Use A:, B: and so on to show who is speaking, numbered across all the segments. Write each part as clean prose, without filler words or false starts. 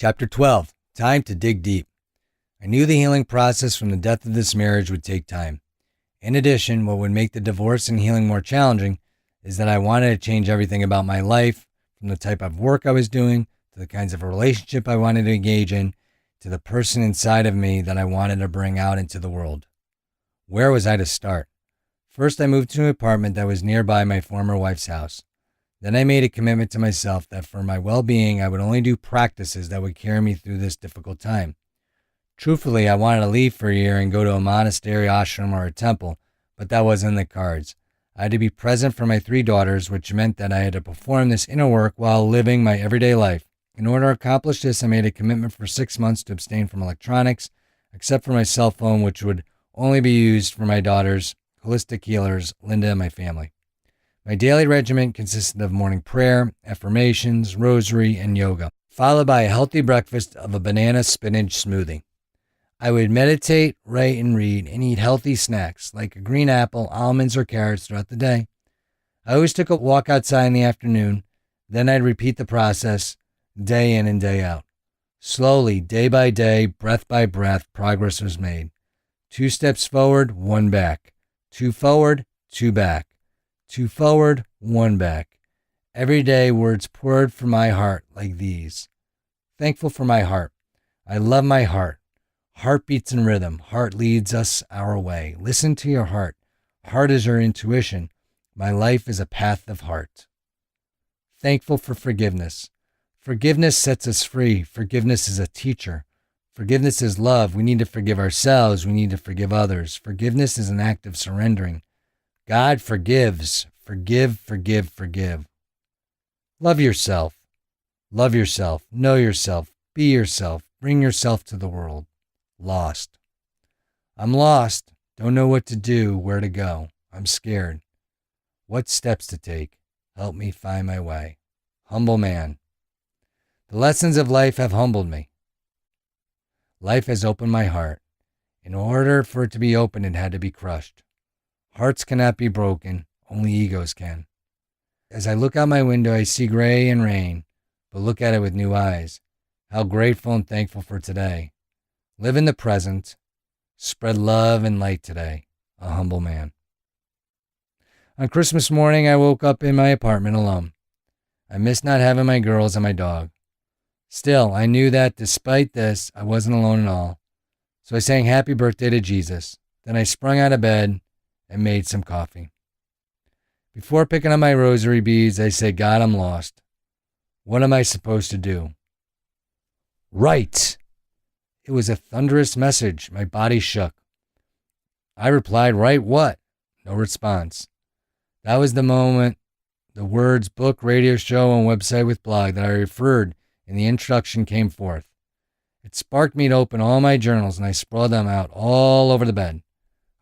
A: Chapter 12. Time to dig deep. I knew the healing process from the death of this marriage would take time. In addition, what would make the divorce and healing more challenging is that I wanted to change everything about my life, from the type of work I was doing, to the kinds of relationship I wanted to engage in, to the person inside of me that I wanted to bring out into the world. Where was I to start? First, I moved to an apartment that was nearby my former wife's house. Then I made a commitment to myself that for my well-being, I would only do practices that would carry me through this difficult time. Truthfully, I wanted to leave for a year and go to a monastery, ashram, or a temple, but that wasn't in the cards. I had to be present for my 3 daughters, which meant that I had to perform this inner work while living my everyday life. In order to accomplish this, I made a commitment for 6 months to abstain from electronics, except for my cell phone, which would only be used for my daughters, holistic healers, Linda, and my family. My daily regimen consisted of morning prayer, affirmations, rosary, and yoga, followed by a healthy breakfast of a banana spinach smoothie. I would meditate, write, and read, and eat healthy snacks like a green apple, almonds, or carrots throughout the day. I always took a walk outside in the afternoon. Then I'd repeat the process day in and day out. Slowly, day by day, breath by breath, progress was made. 2 steps forward, 1 back. 2 forward, 2 back. 2 forward, 1 back. Every day, words poured from my heart like these. Thankful for my heart. I love my heart. Heart beats in rhythm. Heart leads us our way. Listen to your heart. Heart is your intuition. My life is a path of heart. Thankful for forgiveness. Forgiveness sets us free. Forgiveness is a teacher. Forgiveness is love. We need to forgive ourselves. We need to forgive others. Forgiveness is an act of surrendering. God forgives. Forgive, forgive, forgive. Love yourself. Love yourself. Know yourself. Be yourself. Bring yourself to the world. Lost. I'm lost. Don't know what to do, where to go. I'm scared. What steps to take? Help me find my way. Humble man. The lessons of life have humbled me. Life has opened my heart. In order for it to be opened, it had to be crushed. Hearts cannot be broken, only egos can. As I look out my window, I see gray and rain, but look at it with new eyes. How grateful and thankful for today. Live in the present. Spread love and light today. A humble man. On Christmas morning, I woke up in my apartment alone. I missed not having my girls and my dog. Still, I knew that despite this, I wasn't alone at all. So I sang happy birthday to Jesus. Then I sprung out of bed and made some coffee. Before picking up my rosary beads, I said, God, I'm lost. What am I supposed to do? Write. It was a thunderous message. My body shook. I replied, write what? No response. That was the moment the words book, radio show, and website with blog that I referred in the introduction came forth. It sparked me to open all my journals, and I sprawled them out all over the bed.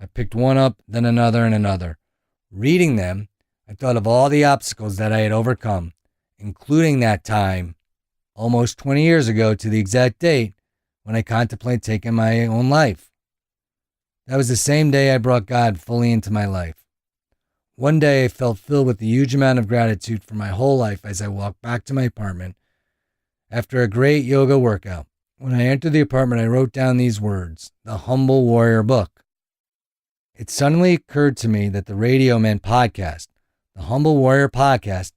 A: I picked one up, then another and another. Reading them, I thought of all the obstacles that I had overcome, including that time, almost 20 years ago to the exact date, when I contemplated taking my own life. That was the same day I brought God fully into my life. One day I felt filled with a huge amount of gratitude for my whole life as I walked back to my apartment after a great yoga workout. When I entered the apartment, I wrote down these words, The Humble Warrior Book. It suddenly occurred to me that the radio meant podcast, the Humble Warrior Podcast,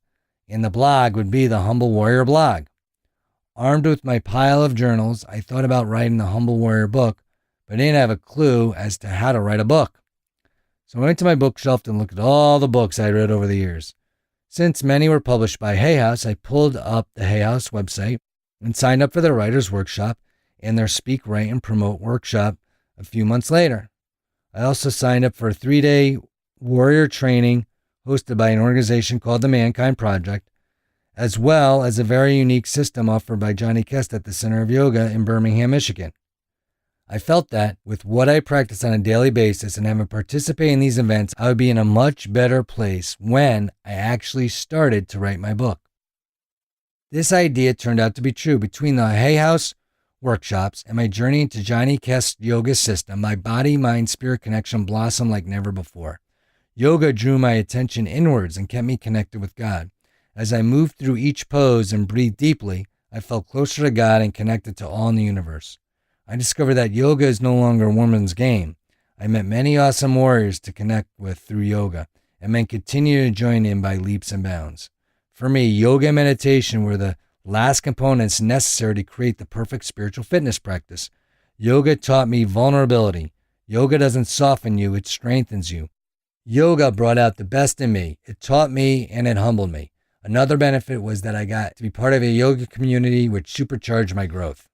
A: and the blog would be the Humble Warrior Blog. Armed with my pile of journals, I thought about writing the Humble Warrior Book, but didn't have a clue as to how to write a book. So I went to my bookshelf and looked at all the books I read over the years. Since many were published by Hay House, I pulled up the Hay House website and signed up for their Writers Workshop and their Speak, Write, and Promote workshop a few months later. I also signed up for a 3-day warrior training hosted by an organization called the Mankind Project, as well as a very unique system offered by Johnny Kest at the Center of Yoga in Birmingham, Michigan. I felt that with what I practice on a daily basis and having participated in these events, I would be in a much better place when I actually started to write my book. This idea turned out to be true. Between the Hay House workshops and my journey into Johnny Kest's yoga system, my body, mind, spirit connection blossomed like never before. Yoga drew my attention inwards and kept me connected with God. As I moved through each pose and breathed deeply, I felt closer to God and connected to all in the universe. I discovered that yoga is no longer a woman's game. I met many awesome warriors to connect with through yoga, and men continue to join in by leaps and bounds. For me, yoga and meditation were the last components necessary to create the perfect spiritual fitness practice. Yoga taught me vulnerability. Yoga doesn't soften you, it strengthens you. Yoga brought out the best in me. It taught me and it humbled me. Another benefit was that I got to be part of a yoga community which supercharged my growth.